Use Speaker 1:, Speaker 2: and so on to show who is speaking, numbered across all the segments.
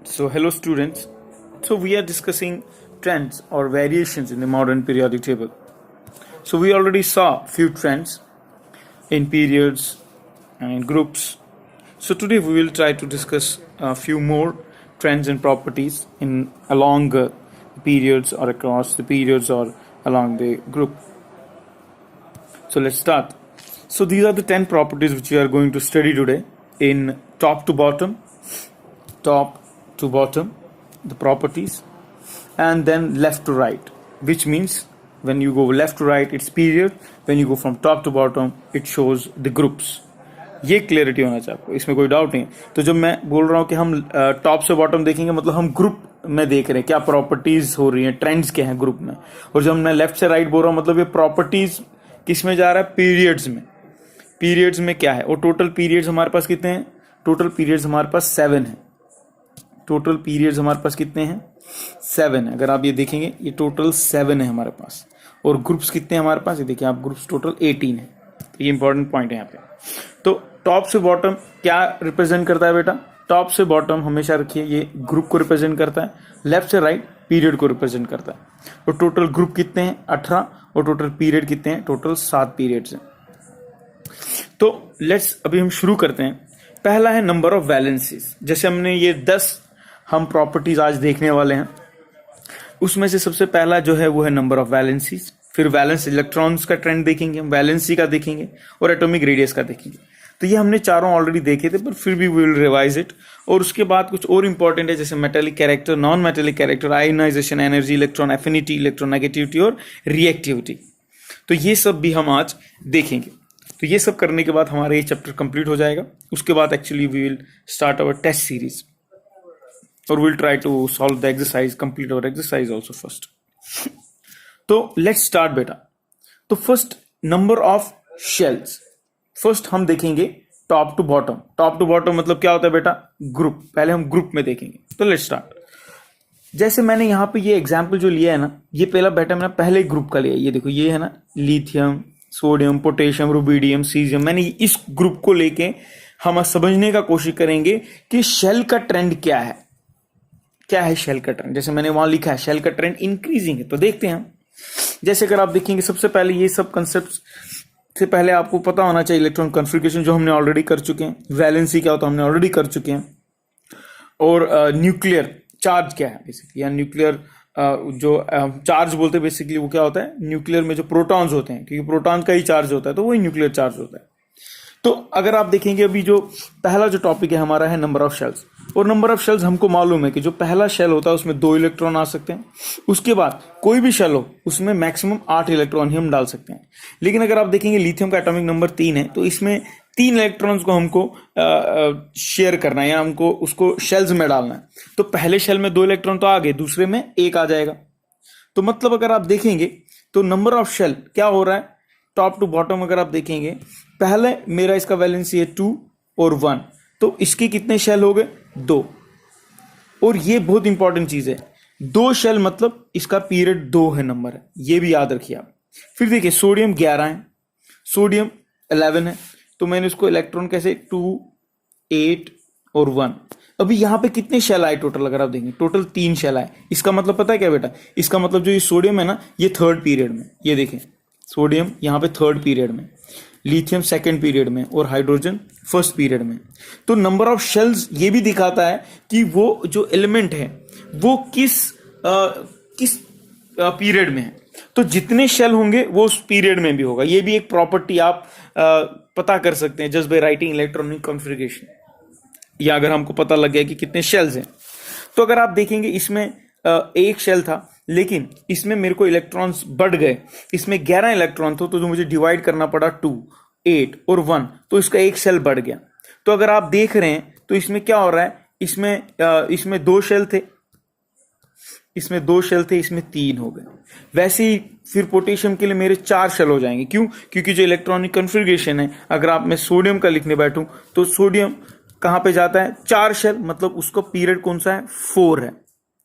Speaker 1: So, hello students. So, we are discussing trends or variations in the modern periodic table. So, we already saw few trends in periods and in groups. So, today we will try to discuss a few more trends and properties in along periods or across the periods or along the group. So, let's start. So, these are the 10 properties which we are going to study today in top to bottom, the properties, and then left to right, which means when you go left to right it's period, when you go from top to bottom it shows the groups. ये clarity होना चाहिए आपको, इसमें कोई doubt नहीं। तो जब मैं बोल रहा हूँ कि हम टॉप से बॉटम देखेंगे मतलब हम ग्रुप में देख रहे हैं क्या प्रॉपर्टीज हो रही हैं, ट्रेंड्स क्या हैं ग्रुप में। और जब मैं लेफ्ट से राइट बोल रहा हूँ मतलब ये प्रॉपर्टीज किस में जा रहा है, पीरियड्स में। पीरियड्स में क्या है और टोटल पीरियड्स हमारे पास कितने हैं, टोटल पीरियड्स हमारे पास 7 है। टोटल पीरियड्स हमारे पास कितने हैं, 7 है। अगर आप ये देखेंगे ये टोटल 7 है हमारे पास। और ग्रुप्स कितने हैं हमारे पास, ये देखिए आप, ग्रुप्स टोटल 18 है। तो ये इंपॉर्टेंट पॉइंट है यहाँ पे। तो टॉप से बॉटम क्या रिप्रेजेंट करता है बेटा, टॉप से बॉटम हमेशा रखिए ये ग्रुप को रिप्रेजेंट करता है, लेफ्ट से राइट पीरियड को रिप्रेजेंट करता है। और टोटल ग्रुप कितने हैं, 18, और टोटल पीरियड कितने हैं, टोटल 7 पीरियड्स हैं। तो लेट्स अभी हम शुरू करते हैं। पहला है नंबर ऑफ वैलेंसीज। जैसे हमने ये 10 हम प्रॉपर्टीज आज देखने वाले हैं, उसमें से सबसे पहला जो है वो है नंबर ऑफ वैलेंसीज। फिर वैलेंस इलेक्ट्रॉन्स का ट्रेंड देखेंगे, वैलेंसी का देखेंगे और एटॉमिक रेडियस का देखेंगे। तो ये हमने चारों ऑलरेडी देखे थे पर फिर भी वी विल रिवाइज इट। और उसके बाद कुछ और इंपॉर्टेंट है जैसे metallic character, non metallic character, ionization energy, electron affinity, electronegativity और रिएक्टिविटी। तो ये सब भी हम आज देखेंगे। तो ये सब करने के बाद हमारा ये चैप्टर कंप्लीट हो जाएगा। उसके बाद actually we will start our test series और will try to solve the exercise, complete our exercise also first. तो लेट्स स्टार्ट बेटा। तो first number of shells, first हम देखेंगे top to bottom. Top to bottom मतलब क्या होता है बेटा, ग्रुप। पहले हम ग्रुप में देखेंगे। तो लेट्स स्टार्ट। जैसे मैंने यहां पे ये एग्जांपल जो लिया है ना, ये पहला बेटा मैंने पहले ग्रुप का लिया। ये देखो ये है ना, lithium, sodium, potassium, rubidium, caesium. मैंने इस ग्रुप को लेके हम समझने का कोशिश करेंगे कि शेल का ट्रेंड क्या है। क्या है शेल का ट्रेंड, जैसे मैंने वहां लिखा है शेल का ट्रेंड इंक्रीजिंग है। तो देखते हैं हम। जैसे अगर आप देखेंगे सबसे पहले ये सब कंसेप्ट से पहले आपको पता होना चाहिए इलेक्ट्रॉन कॉन्फ़िगरेशन जो हमने ऑलरेडी कर चुके हैं, वैलेंसी क्या होता है हमने ऑलरेडी कर चुके हैं, और न्यूक्लियर चार्ज क्या है बेसिकली, या न्यूक्लियर जो चार्ज बोलते हैं बेसिकली वो क्या होता है, न्यूक्लियर में जो प्रोटॉन्स होते हैं, क्योंकि प्रोटॉन का ही चार्ज होता है तो वही न्यूक्लियर चार्ज होता है। तो अगर आप देखेंगे अभी जो पहला जो टॉपिक है हमारा है नंबर ऑफ शेल्स। और नंबर ऑफ शेल्स हमको मालूम है कि जो पहला शेल होता है उसमें 2 इलेक्ट्रॉन आ सकते हैं। उसके बाद कोई भी शेल हो उसमें मैक्सिमम 8 इलेक्ट्रॉन ही हम डाल सकते हैं। लेकिन अगर आप देखेंगे लिथियम का एटॉमिक नंबर 3 है, तो इसमें 3 इलेक्ट्रॉन्स को हमको शेयर करना है या हमको उसको शेल्स में डालना है। तो पहले शेल में 2 इलेक्ट्रॉन तो आ गए, दूसरे में 1 आ जाएगा। तो मतलब अगर आप देखेंगे तो नंबर ऑफ शेल क्या हो रहा है टॉप टू बॉटम, अगर आप देखेंगे पहले मेरा इसका वैलेंसी है 2 और 1, तो इसके कितने शेल हो गए, 2। और ये बहुत इंपॉर्टेंट चीज है, 2 शेल मतलब इसका पीरियड 2 है, नंबर है, ये भी याद रखिए आप। फिर देखिए सोडियम 11 है, सोडियम 11 है, तो मैंने इसको इलेक्ट्रॉन कैसे 2, 8 और 1। अभी यहां पे कितने शेल आए टोटल, अगर आप देखेंगे टोटल 3 शेल आए। इसका मतलब पता है क्या बेटा, इसका मतलब जो ये सोडियम है ना ये 3rd पीरियड में, ये देखें सोडियम यहाँ पे 3rd पीरियड में, लिथियम 2nd पीरियड में और हाइड्रोजन 1st पीरियड में। तो नंबर ऑफ शेल्स ये भी दिखाता है कि वो जो एलिमेंट है वो किस पीरियड में है। तो जितने शेल होंगे वो उस पीरियड में भी होगा। ये भी एक प्रॉपर्टी आप पता कर सकते हैं just by writing electronic configuration, या अगर हमको पता लग गया कि कितने शेल्स हैं। तो अगर आप देखेंगे इसमें 1 शेल था लेकिन इसमें मेरे को इलेक्ट्रॉन्स बढ़ गए, इसमें 11 इलेक्ट्रॉन थे, तो जो मुझे डिवाइड करना पड़ा 2, 8 और 1, तो इसका 1 शेल बढ़ गया। तो अगर आप देख रहे हैं तो इसमें क्या हो रहा है, इसमें 2 शेल थे, इसमें 2 शेल थे, इसमें 3 हो गए। वैसे ही फिर पोटेशियम के लिए मेरे 4 शेल हो जाएंगे। क्यों, क्योंकि जो इलेक्ट्रॉनिक कॉन्फ़िगरेशन है, अगर आप मैं सोडियम का लिखने बैठूं तो सोडियम कहां पे जाता है, 4 शेल, मतलब उसका पीरियड कौन सा है, 4 है।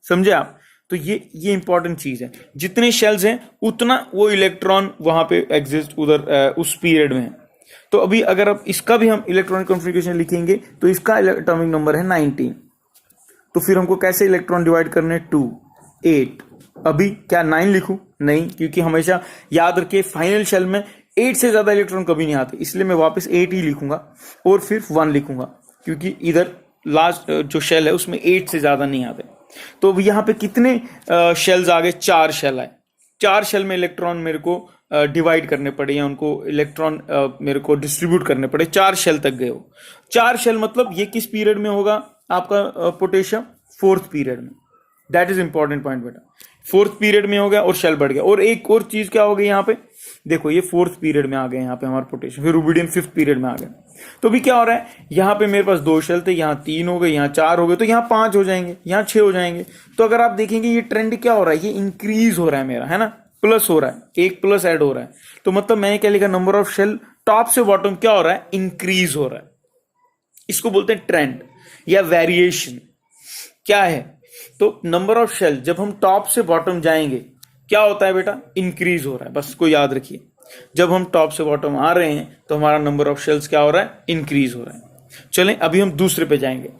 Speaker 1: समझे आप। तो ये इंपॉर्टेंट चीज है, जितने शेल्स हैं उतना वो इलेक्ट्रॉन वहां पे एग्जिस्ट उधर उस पीरियड में है। तो अभी अगर अब इसका भी हम इलेक्ट्रॉनिक कॉन्फ़िगरेशन लिखेंगे तो इसका एटॉमिक नंबर है 19। तो फिर हमको कैसे इलेक्ट्रॉन डिवाइड करने, 2 8। अभी क्या 9 लिखूं? नहीं, क्योंकि हमेशा याद रखिए फाइनल शेल में 8 से ज्यादा इलेक्ट्रॉन कभी नहीं आते, इसलिए मैं वापस 8 ही लिखूंगा और फिर 1 लिखूंगा, क्योंकि इधर लास्ट जो शेल है उसमें 8 से ज्यादा नहीं आते। तो अब यहाँ पे कितने शेल्स आ गए? 4 शेल आए। 4 शेल में इलेक्ट्रॉन मेरे को डिवाइड करने पड़े या उनको इलेक्ट्रॉन मेरे को डिस्ट्रीब्यूट करने पड़े। 4 शेल तक गए हो। 4 शेल मतलब ये किस पीरियड में होगा आपका पोटेशियम? 4th पीरियड में। दैट इज इंपॉर्टेंट पॉइंट बेटा, 4th पीरियड में हो गया और शेल बढ़ गया। और एक और चीज क्या हो गई यहाँ पे, देखो ये 4th पीरियड में आ गए यहाँ पे हमारे पोटेशियम, फिर रुबिडियम 5th पीरियड में आ गए। तो भी क्या हो रहा है, यहाँ पे मेरे पास 2 शेल थे, यहाँ 3 हो गए, यहाँ 4 हो गए, तो यहाँ 5 हो जाएंगे, यहाँ 6 हो जाएंगे। तो अगर आप देखेंगे ये ट्रेंड क्या हो रहा है, ये इंक्रीज हो रहा है मेरा, है ना, प्लस हो रहा है, एक प्लस ऐड हो रहा है। तो मतलब मैंने क्या लिखा, नंबर ऑफ शेल टॉप से बॉटम क्या हो रहा है, इंक्रीज हो रहा है। इसको बोलते हैं ट्रेंड या वेरिएशन। क्या है, तो नंबर ऑफ शेल जब हम टॉप से बॉटम जाएंगे क्या होता है बेटा, इंक्रीज हो रहा है। बस इसको याद रखिए, जब हम टॉप से बॉटम आ रहे हैं तो हमारा नंबर ऑफ शेल्स क्या हो रहा है, इंक्रीज हो रहा है। चलें अभी हम दूसरे पे जाएंगे।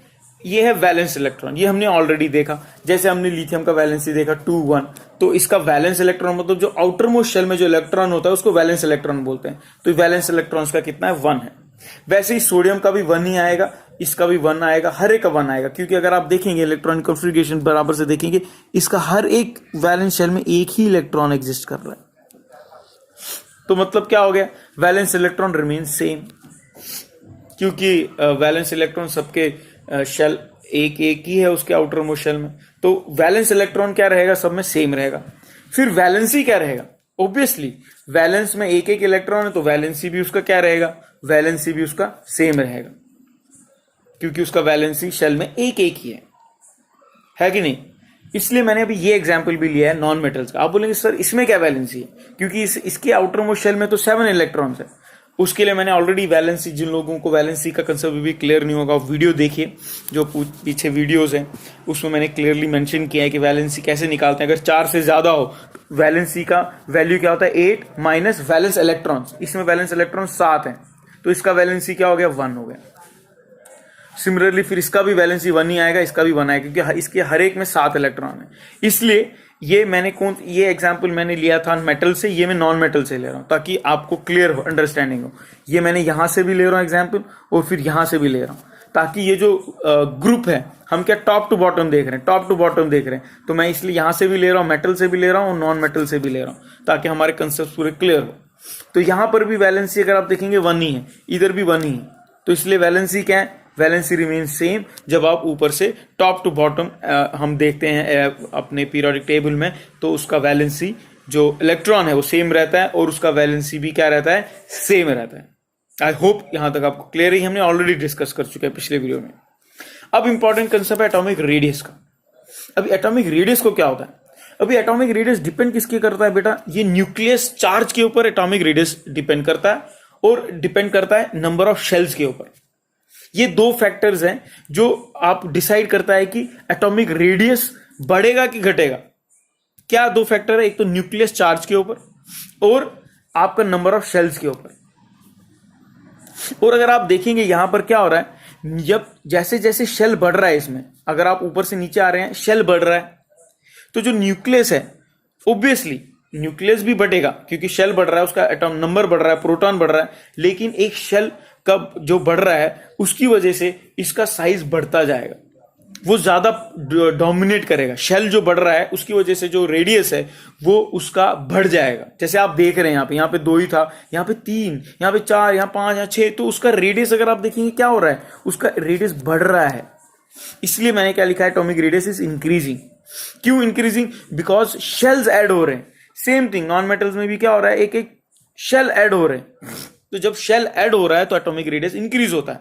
Speaker 1: ये है वैलेंस इलेक्ट्रॉन, ये हमने ऑलरेडी देखा। जैसे हमने लिथियम का वैलेंसी देखा 2 1, तो इसका वैलेंस इलेक्ट्रॉन मतलब जो आउटर मोस्ट शेल में जो इलेक्ट्रॉन होता है उसको वैलेंस इलेक्ट्रॉन बोलते हैं। तो वैलेंस इलेक्ट्रॉन्स का कितना है, 1 है। वैसे ही सोडियम का भी 1 ही आएगा, इसका भी 1 आएगा, हर एक का 1 आएगा, क्योंकि अगर आप देखेंगे इलेक्ट्रॉनिक कॉन्फ़िगरेशन बराबर से देखेंगे, इसका हर एक वैलेंस शेल में एक ही इलेक्ट्रॉन एग्जिस्ट कर रहा है। तो मतलब क्या हो गया, वैलेंस इलेक्ट्रॉन रिमेन सेम, क्योंकि वैलेंस इलेक्ट्रॉन सबके शेल एक एक ही है उसके आउटर मोस्ट शेल में। तो वैलेंस इलेक्ट्रॉन क्या रहेगा, सब में सेम रहेगा। फिर वैलेंसी क्या रहेगा, ऑब्वियसली वैलेंस में एक एक इलेक्ट्रॉन है तो वैलेंसी भी उसका क्या रहेगा, वैलेंसी भी उसका सेम रहेगा, क्योंकि उसका वैलेंसी शेल में एक एक ही है कि नहीं। इसलिए मैंने अभी ये एग्जांपल भी लिया है नॉन मेटल्स का। आप बोलेंगे सर इसमें क्या वैलेंसी है, क्योंकि इसके आउटर मोस्ट शेल में तो 7 इलेक्ट्रॉन्स है। उसके लिए मैंने ऑलरेडी वैलेंसी, जिन लोगों को वैलेंसी का कंसेप्ट भी क्लियर नहीं होगा, वीडियो देखिए, जो पीछे वीडियोस हैं उसमें मैंने क्लियरली मेंशन किया है कि वैलेंसी कैसे निकालते हैं। अगर 4 से ज्यादा हो, वैलेंसी का वैल्यू क्या होता है, 8 माइनस वैलेंस इलेक्ट्रॉन्स। इसमें वैलेंस इलेक्ट्रॉन 7 है, तो इसका वैलेंसी क्या हो गया, 1 हो गया। सिमिलरली फिर इसका भी वैलेंसी 1 ही आएगा, इसका भी 1 आएगा, क्योंकि इसके हर एक में 7 इलेक्ट्रॉन है। इसलिए ये मैंने ये एग्जांपल मैंने लिया था मेटल से, ये मैं नॉन मेटल से ले रहा हूं ताकि आपको क्लियर हो, अंडरस्टैंडिंग हो। ये मैंने यहां से भी ले रहा हूं एग्जांपल और फिर यहां से भी ले रहा हूं, ताकि ये जो ग्रुप है, हम क्या टॉप टू बॉटम देख रहे हैं, टॉप टू बॉटम देख रहे हैं, तो मैं इसलिए यहां से भी ले रहा हूं, मेटल से भी ले रहा हूं और नॉन मेटल से भी ले रहा हूं, ताकि हमारे कंसेप्ट पूरे क्लियर हो। तो यहां पर भी वैलेंसी अगर आप देखेंगे 1 ही है, इधर भी 1 ही है, तो इसलिए वैलेंसी क्या है, वैलेंसी रिमेन सेम। जब आप ऊपर से टॉप टू बॉटम हम देखते हैं अपने पीरियोडिक टेबल में, तो उसका वैलेंसी जो इलेक्ट्रॉन है वो सेम रहता है और उसका वैलेंसी भी क्या रहता है, सेम रहता है। आई होप यहां तक आपको क्लियर है, हमने ऑलरेडी डिस्कस कर चुके हैं पिछले वीडियो में। अब इंपॉर्टेंट कंसेप्ट है एटॉमिक रेडियस का। अभी एटॉमिक रेडियस को क्या होता है, अभी एटॉमिक रेडियस डिपेंड किसके करता है बेटा, ये न्यूक्लियस चार्ज के ऊपर एटॉमिक रेडियस डिपेंड करता है और डिपेंड करता है नंबर ऑफ शेल्स के ऊपर। ये 2 फैक्टर्स हैं जो आप डिसाइड करता है कि एटॉमिक रेडियस बढ़ेगा कि घटेगा। क्या 2 फैक्टर है, एक तो न्यूक्लियस चार्ज के ऊपर और आपका नंबर ऑफ शेल्स के ऊपर। और अगर आप देखेंगे यहां पर क्या हो रहा है, जब जैसे जैसे शेल बढ़ रहा है, इसमें अगर आप ऊपर से नीचे आ रहे हैं, शेल बढ़ रहा है, तो जो न्यूक्लियस है ऑब्वियसली न्यूक्लियस भी बढ़ेगा, क्योंकि शेल बढ़ रहा है, उसका एटॉम नंबर बढ़ रहा है, प्रोटॉन बढ़ रहा है, लेकिन एक शेल कब जो बढ़ रहा है उसकी वजह से इसका साइज बढ़ता जाएगा, वो ज्यादा डोमिनेट करेगा। शेल जो बढ़ रहा है उसकी वजह से जो रेडियस है वो उसका बढ़ जाएगा। जैसे आप देख रहे हैं यहाँ पे 2 ही था, यहाँ पे 3, यहाँ पे 4, यहाँ 5, यहाँ 6, तो उसका रेडियस अगर आप देखेंगे क्या हो रहा है, उसका रेडियस बढ़ रहा है। इसलिए मैंने क्या लिखा है, एटॉमिक रेडियस इज इंक्रीजिंग। क्यों इंक्रीजिंग, बिकॉज शेल्स ऐड हो रहे हैं। सेम थिंग नॉन मेटल्स में भी क्या हो रहा है, एक एक शेल ऐड हो रहे हैं। तो जब शेल ऐड हो रहा है तो एटॉमिक रेडियस इंक्रीज होता है।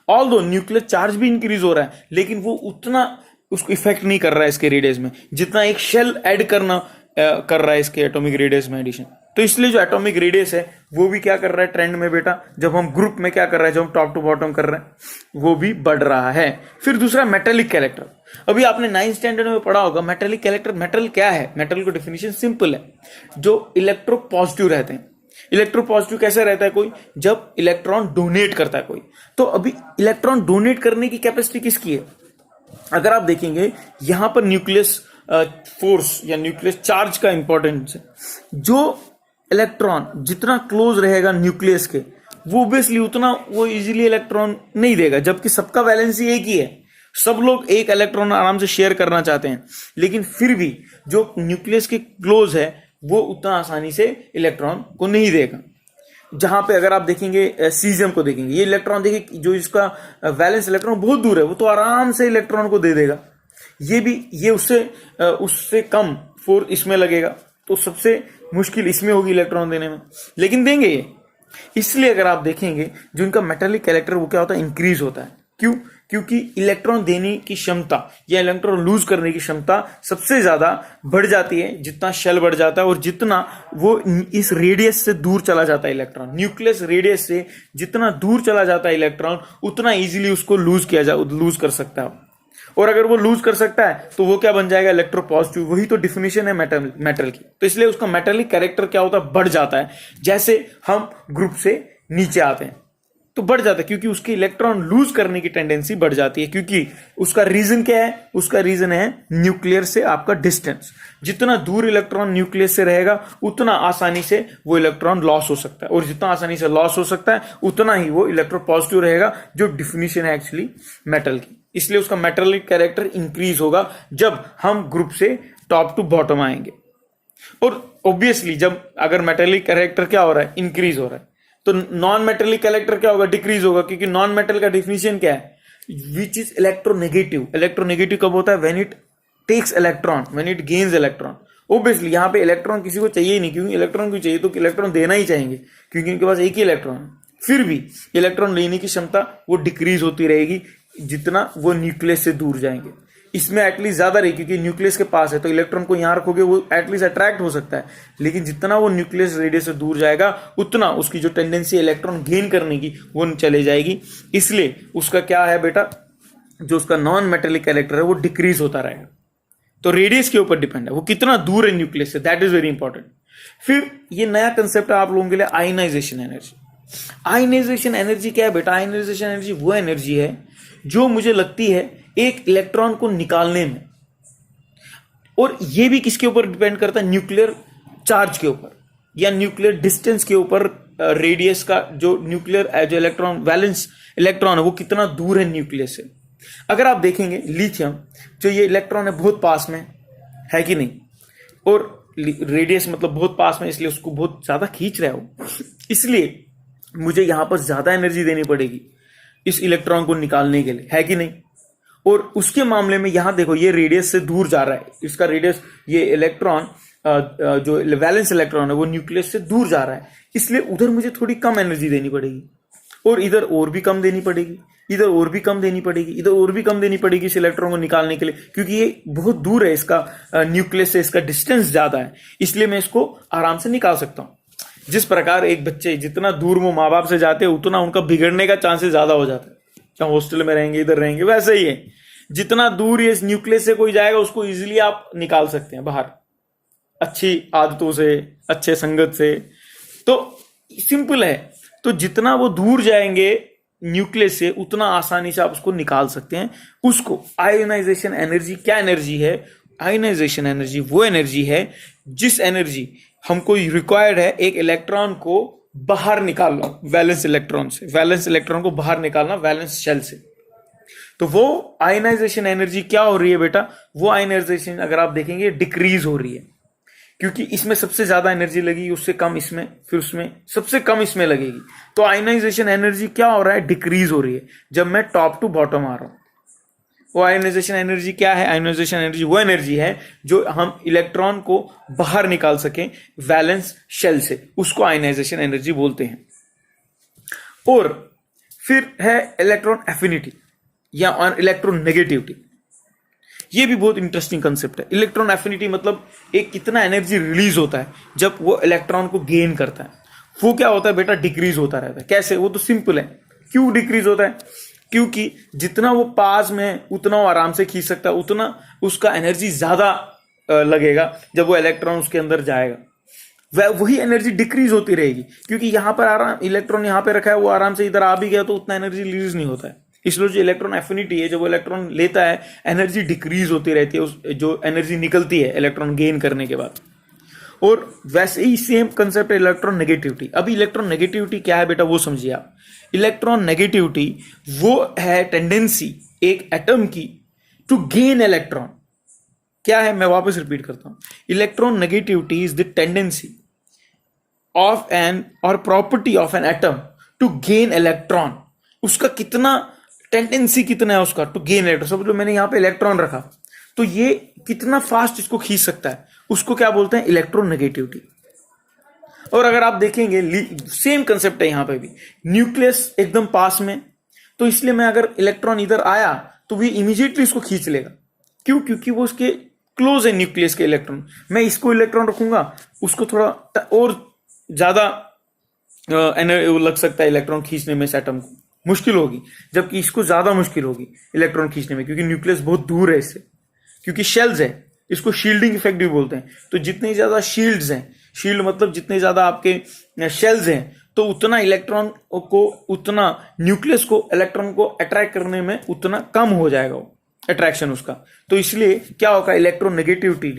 Speaker 1: ऑल्दो न्यूक्लियर चार्ज भी इंक्रीज हो रहा है, लेकिन वो उतना उसको इफेक्ट नहीं कर रहा है इसके रेडियस में, जितना एक शेल ऐड करना कर रहा है इसके एटॉमिक रेडियस में एडिशन। तो इसलिए जो एटॉमिक रेडियस है वो भी क्या कर रहा है ट्रेंड में बेटा, जब हम ग्रुप में क्या कर रहे हैं, जब हम टॉप टू बॉटम कर रहे हैं वो भी बढ़ रहा है। फिर दूसरा मेटेलिक कैरेक्टर। अभी आपने 9th स्टैंडर्ड में पढ़ा होगा मेटेलिक कैरेक्टर। मेटल क्या है, मेटल को डेफिनेशन सिंपल है, जो इलेक्ट्रो पॉजिटिव रहते हैं। इलेक्ट्रो पॉजिटिव कैसे रहता है कोई, जब इलेक्ट्रॉन डोनेट करता है कोई। तो अभी इलेक्ट्रॉन डोनेट करने की कैपेसिटी किसकी है, अगर आप देखेंगे यहां पर न्यूक्लियस फोर्स या न्यूक्लियस चार्ज का इंपॉर्टेंस है। जो इलेक्ट्रॉन जितना क्लोज रहेगा न्यूक्लियस के, वो ऑब्वियसली उतना वो इजीली इलेक्ट्रॉन नहीं देगा, जबकि सबका वैलेंसी एक ही है, सब लोग एक इलेक्ट्रॉन आराम से शेयर करना चाहते हैं, लेकिन फिर भी जो न्यूक्लियस के क्लोज है वो उतना आसानी से इलेक्ट्रॉन को नहीं देगा। जहां पे अगर आप देखेंगे सीजियम को देखेंगे, ये इलेक्ट्रॉन देखिए जो इसका वैलेंस इलेक्ट्रॉन बहुत दूर है, वो तो आराम से इलेक्ट्रॉन को दे देगा। ये उससे कम फोर्स इसमें लगेगा, तो सबसे मुश्किल इसमें होगी इलेक्ट्रॉन देने में, लेकिन देंगे ये। इसलिए अगर आप देखेंगे जो इनका मेटालिक कैरेक्टर वो क्या होता है, इंक्रीज होता है। क्यों? क्योंकि इलेक्ट्रॉन देने की क्षमता या इलेक्ट्रॉन लूज करने की क्षमता सबसे ज्यादा बढ़ जाती है जितना शेल बढ़ जाता है, और जितना वो इस रेडियस से दूर चला जाता है इलेक्ट्रॉन, न्यूक्लियस रेडियस से जितना दूर चला जाता है इलेक्ट्रॉन, उतना इजीली उसको लूज कर सकता है। और अगर वो लूज कर सकता है तो वो क्या बन जाएगा, इलेक्ट्रोपॉजिटिव। वही तो डिफिनेशन है मेटल की। तो इसलिए उसका मेटालिक कैरेक्टर क्या होता है, बढ़ जाता है। जैसे हम ग्रुप से नीचे आते हैं तो बढ़ जाता है, क्योंकि उसके इलेक्ट्रॉन लूज करने की टेंडेंसी बढ़ जाती है। क्योंकि उसका रीजन क्या है, उसका रीजन है न्यूक्लियर से आपका डिस्टेंस। जितना दूर इलेक्ट्रॉन न्यूक्लियस से रहेगा उतना आसानी से वो इलेक्ट्रॉन लॉस हो सकता है, और जितना आसानी से लॉस हो सकता है उतना ही वो इलेक्ट्रोपॉजिटिव रहेगा, जो डिफिनेशन है एक्चुअली मेटल की। इसलिए उसका मेटालिक कैरेक्टर इंक्रीज होगा जब हम ग्रुप से टॉप टू बॉटम आएंगे। और ऑब्वियसली जब अगर मेटालिक कैरेक्टर क्या हो रहा है, इंक्रीज हो रहा है, तो नॉन मेटेलिक कैरेक्टर क्या होगा, डिक्रीज होगा। क्योंकि नॉन मेटल का डिफिनेशन क्या है, विच इज इलेक्ट्रोनेगेटिव। इलेक्ट्रोनेगेटिव कब होता है, when it takes electron, when it gains electron. Obviously यहाँ पे इलेक्ट्रॉन किसी को चाहिए ही नहीं, क्योंकि इलेक्ट्रॉन क्यों चाहिए, तो इलेक्ट्रॉन देना ही चाहेंगे, क्योंकि इनके पास एक ही इलेक्ट्रॉन है। फिर भी इलेक्ट्रॉन लेने की क्षमता वो डिक्रीज होती रहेगी जितना वो न्यूक्लियस से दूर जाएंगे। इसमें एटलीस्ट ज्यादा रही, क्योंकि न्यूक्लियस के पास है, तो इलेक्ट्रॉन को यहां रखोगे वो एटलीस्ट अट्रैक्ट हो सकता है। लेकिन जितना वो न्यूक्लियस रेडियस से दूर जाएगा उतना उसकी जो टेंडेंसी इलेक्ट्रॉन गेन करने की वो चले जाएगी। इसलिए उसका क्या है बेटा, जो उसका नॉन मेटेलिक कैरेक्टर है वो डिक्रीज होता रहेगा। तो रेडियस के ऊपर डिपेंड है वो कितना दूर है न्यूक्लियस से, दैट इज वेरी इंपॉर्टेंट। फिर ये नया कंसेप्ट है आप लोगों के लिए, आयनाइजेशन एनर्जी। आयनाइजेशन एनर्जी क्या है बेटा, आयनाइजेशन एनर्जी वो एनर्जी है जो मुझे लगती है एक इलेक्ट्रॉन को निकालने में, और ये भी किसके ऊपर डिपेंड करता है, न्यूक्लियर चार्ज के ऊपर या न्यूक्लियर डिस्टेंस के ऊपर। रेडियस का जो न्यूक्लियर जो इलेक्ट्रॉन वैलेंस इलेक्ट्रॉन है वो कितना दूर है न्यूक्लियस से। अगर आप देखेंगे लिथियम, जो ये इलेक्ट्रॉन है बहुत पास में है कि नहीं, और रेडियस मतलब बहुत पास में, इसलिए उसको बहुत ज्यादा खींच रहा हो, इसलिए मुझे यहां पर ज्यादा एनर्जी देनी पड़ेगी इस इलेक्ट्रॉन को निकालने के लिए, है कि नहीं। और उसके मामले में यहां देखो ये रेडियस से दूर जा रहा है, इसका रेडियस, ये इलेक्ट्रॉन जो वैलेंस इलेक्ट्रॉन है वो न्यूक्लियस से दूर जा रहा है, इसलिए उधर मुझे थोड़ी कम एनर्जी देनी पड़ेगी, और इधर और भी कम देनी पड़ेगी, इधर और भी कम देनी पड़ेगी, इधर और भी कम देनी पड़ेगी इस इलेक्ट्रॉन को निकालने के लिए, क्योंकि ये बहुत दूर है, इसका न्यूक्लियस से इसका डिस्टेंस ज्यादा है, इसलिए मैं इसको आराम से निकाल सकता हूं। जिस प्रकार एक बच्चे जितना दूर वो माँ बाप से जाते हैं उतना उनका बिगड़ने का चांसेस ज्यादा हो जाता है, चाहे हॉस्टल में रहेंगे इधर रहेंगे, वैसे ही है। जितना दूर ये न्यूक्लियस से कोई जाएगा उसको इजीली आप निकाल सकते हैं बाहर, अच्छी आदतों से, अच्छे संगत से। तो सिंपल है, तो जितना वो दूर जाएंगे न्यूक्लियस से उतना आसानी से आप उसको निकाल सकते हैं। उसको आयोनाइजेशन एनर्जी क्या एनर्जी है, आयोनाइजेशन एनर्जी वो एनर्जी है जिस एनर्जी हमको रिक्वायर्ड है एक इलेक्ट्रॉन को बाहर निकालना वैलेंस इलेक्ट्रॉन से, वैलेंस इलेक्ट्रॉन को बाहर निकालना वैलेंस शेल से। तो वो आयनाइजेशन एनर्जी क्या हो रही है बेटा, वो आयनाइजेशन अगर आप देखेंगे डिक्रीज हो रही है, क्योंकि इसमें सबसे ज्यादा एनर्जी लगेगी, उससे कम इसमें, फिर उसमें सबसे कम इसमें लगेगी। तो आयनाइजेशन एनर्जी क्या हो रहा है, डिक्रीज हो रही है जब मैं टॉप टू बॉटम आ रहा हूं। वो आयनाइजेशन एनर्जी क्या है, आयनाइजेशन एनर्जी वो एनर्जी है जो हम इलेक्ट्रॉन को बाहर निकाल सकें वैलेंस शेल से, उसको आयनाइजेशन एनर्जी बोलते हैं। और फिर है इलेक्ट्रॉन एफिनिटी या इलेक्ट्रॉन नेगेटिविटी। ये भी बहुत इंटरेस्टिंग कंसेप्ट है। इलेक्ट्रॉन एफिनिटी मतलब एक कितना एनर्जी रिलीज होता है जब वो इलेक्ट्रॉन को गेन करता है, वो क्या होता है बेटा, डिक्रीज होता रहता है। कैसे, वो तो सिंपल है। क्यों डिक्रीज होता है, क्योंकि जितना वो पास में है उतना वो आराम से खींच सकता है, उतना उसका एनर्जी ज्यादा लगेगा जब वो इलेक्ट्रॉन उसके अंदर जाएगा। वही एनर्जी डिक्रीज होती रहेगी, क्योंकि यहां पर आराम इलेक्ट्रॉन यहां पे रखा है, वो आराम से इधर आ भी गया तो उतना एनर्जी रिलीज नहीं होता है, इसलिए जो इलेक्ट्रॉन एफिनिटी है, जब वो इलेक्ट्रॉन लेता है एनर्जी डिक्रीज होती रहती है, उस जो एनर्जी निकलती है इलेक्ट्रॉन गेन करने के बाद। और वैसे ही सेम कंसेप्ट है इलेक्ट्रॉन नेगेटिविटी। अभी इलेक्ट्रॉन नेगेटिविटी क्या है बेटा वो समझिए आप। इलेक्ट्रॉन नेगेटिविटी वो है टेंडेंसी एक एटम की टू गेन इलेक्ट्रॉन। क्या है, मैं वापस रिपीट करता हूं। Electronegativity is the tendency of an or property of an atom to gain electron. उसका कितना टेंडेंसी कितना है उसका टू गेन इलेक्ट्रॉन। समझ लो मैंने यहां पे इलेक्ट्रॉन रखा तो ये कितना फास्ट इसको खींच सकता है, उसको क्या बोलते हैं, इलेक्ट्रॉन नेगेटिविटी। और अगर आप देखेंगे सेम कंसेप्ट है यहां पे भी, न्यूक्लियस एकदम पास में, तो इसलिए मैं अगर इलेक्ट्रॉन इधर आया तो वो इमीडिएटली इसको खींच लेगा। क्यों, क्योंकि वो उसके क्लोज है न्यूक्लियस के इलेक्ट्रॉन। मैं इसको इलेक्ट्रॉन रखूंगा, उसको थोड़ा और ज्यादा लग सकता है इलेक्ट्रॉन खींचने में, इस एटम को मुश्किल होगी, जबकि इसको ज्यादा मुश्किल होगी इलेक्ट्रॉन खींचने में, क्योंकि न्यूक्लियस बहुत दूर है इससे, क्योंकि शेल्स है। इसको शील्डिंग इफेक्ट भी बोलते हैं। तो जितने ज्यादा शील्ड्स हैं, शील्ड मतलब जितने ज्यादा आपके शेल्स हैं, तो उतना इलेक्ट्रॉन को, उतना न्यूक्लियस को, इलेक्ट्रॉन को अट्रैक्ट करने में उतना कम हो जाएगा वो अट्रैक्शन उसका। तो इसलिए क्या होगा, इलेक्ट्रॉन नेगेटिविटी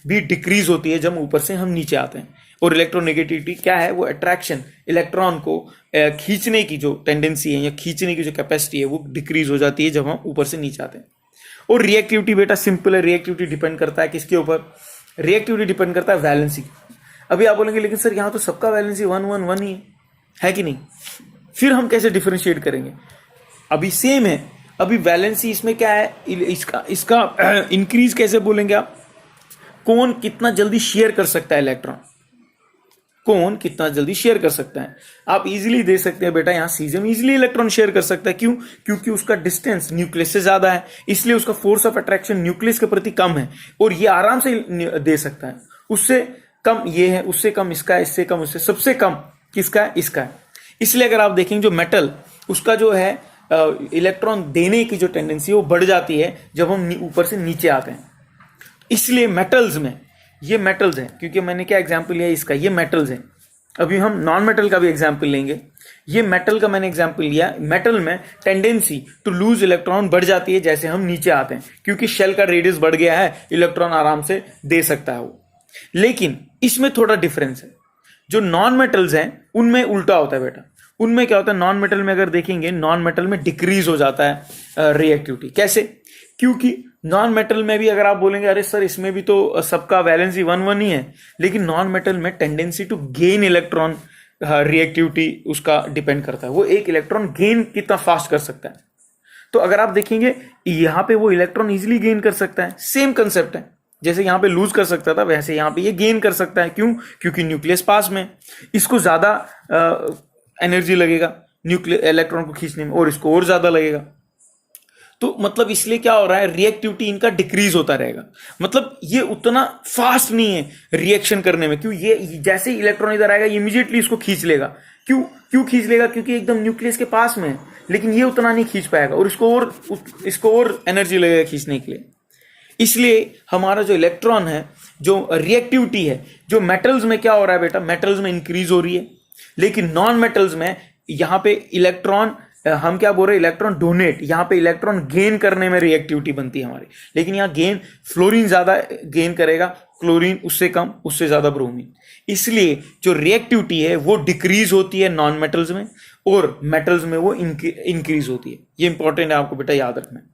Speaker 1: भी डिक्रीज होती है जब ऊपर से हम नीचे आते हैं। और इलेक्ट्रॉन नेगेटिविटी क्या है, वो अट्रैक्शन, इलेक्ट्रॉन को खींचने की जो टेंडेंसी है या खींचने की जो कैपेसिटी है वो डिक्रीज हो जाती है जब हम ऊपर से नीचे आते हैं। और रिएक्टिविटी बेटा सिंपल है, रिएक्टिविटी डिपेंड करता है किसके ऊपर, रिएक्टिविटी डिपेंड करता है वैलेंसी। अभी आप बोलेंगे लेकिन सर यहां तो सबका वैलेंसी 1 1 1 ही है कि नहीं, फिर हम कैसे डिफरेंशिएट करेंगे। अभी सेम है, अभी वैलेंसी इसमें क्या है, इसका इंक्रीज कैसे बोलेंगे आप, कौन कितना जल्दी शेयर कर सकता है इलेक्ट्रॉन, कौन कितना जल्दी शेयर कर सकता है। आप इजीली दे सकते हैं बेटा, यहां सीजियम इजीली इलेक्ट्रॉन शेयर कर सकता है। क्यों, क्योंकि उसका डिस्टेंस न्यूक्लियस से ज्यादा है, इसलिए उसका फोर्स ऑफ अट्रैक्शन न्यूक्लियस के प्रति कम है, और ये आराम से दे सकता है। उससे कम ये है, उससे कम इसका है, इससे कम उससे, सबसे कम किसका है, इसका है। इसलिए अगर आप देखेंगे जो मेटल, उसका जो है इलेक्ट्रॉन देने की जो टेंडेंसी वो बढ़ जाती है जब हम ऊपर से नीचे आते हैं। इसलिए मेटल्स में, ये मेटल्स हैं, क्योंकि मैंने क्या एग्जांपल लिया इसका, ये मेटल्स हैं। अभी हम नॉन मेटल का भी एग्जांपल लेंगे। ये मेटल का मैंने एग्जांपल लिया। मेटल में टेंडेंसी टू लूज इलेक्ट्रॉन बढ़ जाती है जैसे हम नीचे आते हैं, क्योंकि शेल का रेडियस बढ़ गया है, इलेक्ट्रॉन आराम से दे सकता है वो। लेकिन इसमें थोड़ा डिफरेंस है, जो नॉन मेटल्स हैं उनमें उल्टा होता है बेटा। उनमें क्या होता है, नॉन मेटल में अगर देखेंगे, नॉन मेटल में डिक्रीज हो जाता है रिएक्टिविटी। कैसे, क्योंकि नॉन मेटल में भी अगर आप बोलेंगे अरे सर इसमें भी तो सबका वैलेंसी 1 1 ही है, लेकिन नॉन मेटल में tendency to gain electron reactivity उसका डिपेंड करता है, वो एक इलेक्ट्रॉन गेन कितना फास्ट कर सकता है। तो अगर आप देखेंगे यहां पे वो इलेक्ट्रॉन इजिली गेन कर सकता है, सेम कंसेप्ट है, जैसे यहां पे लूज कर सकता था वैसे यहां पे ये गेन कर सकता है। क्यों, क्योंकि न्यूक्लियस पास में, इसको ज्यादा एनर्जी लगेगा न्यूक्लियस इलेक्ट्रॉन को खींचने में, और इसको और ज्यादा लगेगा। तो मतलब इसलिए क्या हो रहा है, रिएक्टिविटी इनका डिक्रीज होता रहेगा। मतलब ये उतना फास्ट नहीं है रिएक्शन करने में। क्यों, ये जैसे ही इलेक्ट्रॉन इधर आएगा ये इमीडिएटली इसको खींच लेगा। क्यों, क्यों खींच लेगा, क्योंकि एकदम न्यूक्लियस के पास में है, लेकिन ये उतना नहीं खींच पाएगा, और इसको और एनर्जी लगेगा खींचने के लिए। इसलिए हमारा जो इलेक्ट्रॉन है, जो रिएक्टिविटी है, जो मेटल्स में क्या हो रहा है बेटा, मेटल्स में इंक्रीज हो रही है, लेकिन नॉन मेटल्स में यहां पे इलेक्ट्रॉन, हम क्या बोल रहे हैं, इलेक्ट्रॉन डोनेट, यहां पे इलेक्ट्रॉन गेन करने में रिएक्टिविटी बनती है हमारी। लेकिन यहां गेन, फ्लोरीन ज्यादा गेन करेगा, क्लोरीन उससे कम, उससे ज्यादा ब्रोमीन। इसलिए जो रिएक्टिविटी है वो डिक्रीज होती है नॉन मेटल्स में, और मेटल्स में वो इंक्रीज होती है। ये इंपॉर्टेंट है, आपको बेटा याद रखना है।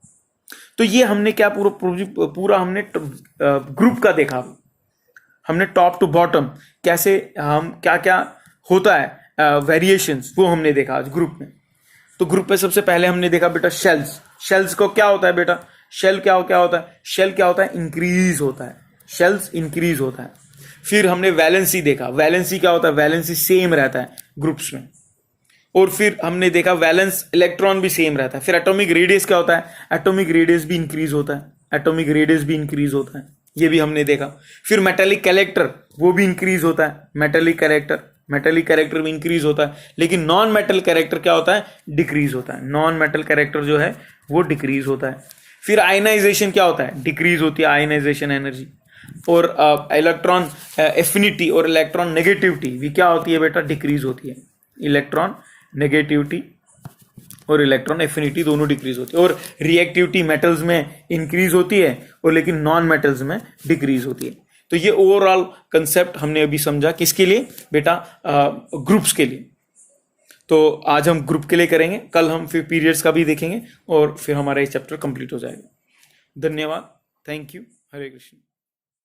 Speaker 1: तो ये हमने क्या पूरा हमने ग्रुप का देखा, हमने टॉप टू बॉटम कैसे हम क्या क्या होता है वेरिएशंस, वो हमने देखा आज ग्रुप में। तो ग्रुप में सबसे पहले हमने देखा बेटा शेल्स। शेल्स को क्या होता है बेटा, शेल क्या होता है, शेल क्या होता है, इंक्रीज होता है, शेल्स इंक्रीज होता है। फिर हमने वैलेंसी देखा, वैलेंसी क्या होता है, वैलेंसी सेम रहता है ग्रुप्स में। और फिर हमने देखा वैलेंस इलेक्ट्रॉन भी सेम रहता है। फिर एटॉमिक रेडियस क्या होता है, एटॉमिक रेडियस भी इंक्रीज होता है, एटॉमिक रेडियस भी इंक्रीज होता है, ये भी हमने देखा। फिर मेटेलिक कैरेक्टर वो भी इंक्रीज होता है, मेटेलिक कैरेक्टर भी इंक्रीज होता है। लेकिन नॉन मेटल कैरेक्टर क्या होता है, डिक्रीज होता है। नॉन मेटल कैरेक्टर जो है वो डिक्रीज होता है। फिर आयनाइजेशन क्या होता है, डिक्रीज होती है आयनाइजेशन एनर्जी। और इलेक्ट्रॉन एफिनिटी और इलेक्ट्रॉन नेगेटिविटी भी क्या होती है बेटा, डिक्रीज होती है। इलेक्ट्रॉन नेगेटिविटी और इलेक्ट्रॉन एफिनिटी दोनों डिक्रीज होती है, और रिएक्टिविटी मेटल्स में इंक्रीज होती है और लेकिन नॉन मेटल्स में डिक्रीज होती है। तो ये ओवरऑल कंसेप्ट हमने अभी समझा, किसके लिए बेटा? ग्रुप्स के लिए। तो आज हम ग्रुप के लिए करेंगे, कल हम फिर पीरियड्स का भी देखेंगे और फिर हमारा ये चैप्टर कंप्लीट हो जाएगा। धन्यवाद, थैंक यू, हरे कृष्ण।